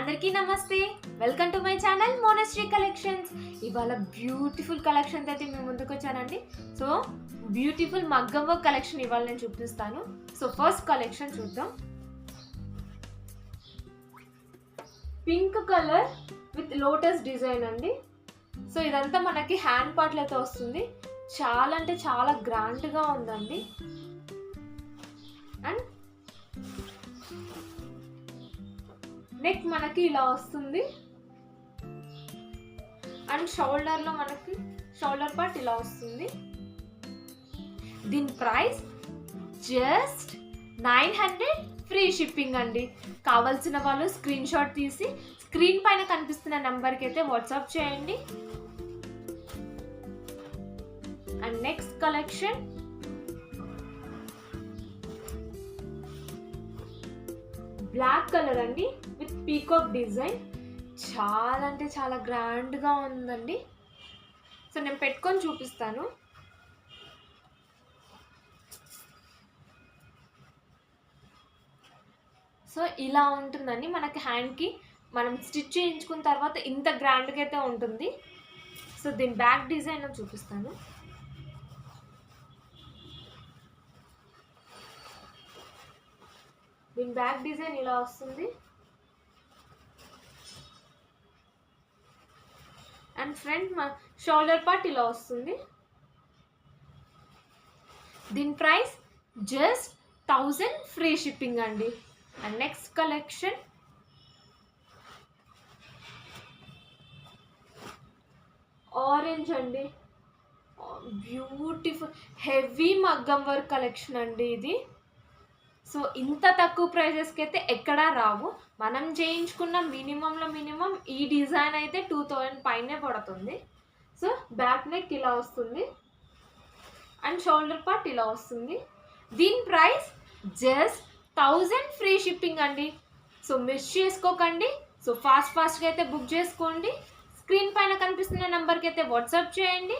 అందరికీ నమస్తే, welcome to my channel Monasri collections. ఇవాళ బ్యూటిఫుల్ కలెక్షన్ అయితే మేము ముందుకు వచ్చానండి. సో బ్యూటిఫుల్ మగ్గం వర్క్ కలెక్షన్ ఇవాళ నేను చూపిస్తాను. సో ఫస్ట్ కలెక్షన్ చూద్దాం. Pink colour with lotus design అండి. సో ఇదంతా మనకి హ్యాండ్ పార్ట్లతో వస్తుంది. చాలా అంటే చాలా గ్రాండ్గా ఉందండి. అండ్ నెక్ మనకి ఇలా వస్తుంది. అండ్ షోల్డర్లో మనకి షోల్డర్ పార్ట్ ఇలా వస్తుంది. దీని ప్రైస్ జస్ట్ 900, ఫ్రీ షిప్పింగ్ అండి. కావాల్సిన వాళ్ళు స్క్రీన్ షాట్ తీసి స్క్రీన్ పైన కనిపిస్తున్న నెంబర్కి అయితే వాట్సాప్ చేయండి. And next collection black colour అండి విత్ పీకాక్ డిజైన్. చాలా అంటే చాలా గ్రాండ్గా ఉందండి. సో నేను పెట్టుకొని చూపిస్తాను. సో ఇలా ఉంటుందండి. మనకి హ్యాండ్కి మనం స్టిచ్ చేయించుకున్న తర్వాత ఇంత గ్రాండ్గా అయితే ఉంటుంది. సో దీని బ్యాక్ డిజైన్ చూపిస్తాను. దీని బ్యాక్ డిజైన్ ఇలా వస్తుంది. అండ్ ఫ్రంట్ షోల్డర్ పార్ట్ ఇలా వస్తుంది. దీని ప్రైస్ జస్ట్ 1000, ఫ్రీ షిప్పింగ్ అండి. అండ్ నెక్స్ట్ కలెక్షన్ ఆరెంజ్ అండి. బ్యూటిఫుల్ హెవీ మగ్గం వర్క్ కలెక్షన్ అండి ఇది. సో ఇంత తక్కువ ప్రైజెస్కి అయితే ఎక్కడా రావు. మనం చేయించుకున్న మినిమం ఈ డిజైన్ అయితే 2000 పైనే పడుతుంది. సో బ్యాక్ నెక్ ఇలా వస్తుంది. అండ్ షోల్డర్ పార్ట్ ఇలా వస్తుంది. దీని ప్రైస్ జస్ట్ 1000, ఫ్రీ షిప్పింగ్ అండి. సో మిస్ చేసుకోకండి. సో ఫాస్ట్గా అయితే బుక్ చేసుకోండి. స్క్రీన్ పైన కనిపిస్తున్న నెంబర్కి అయితే వాట్సాప్ చేయండి.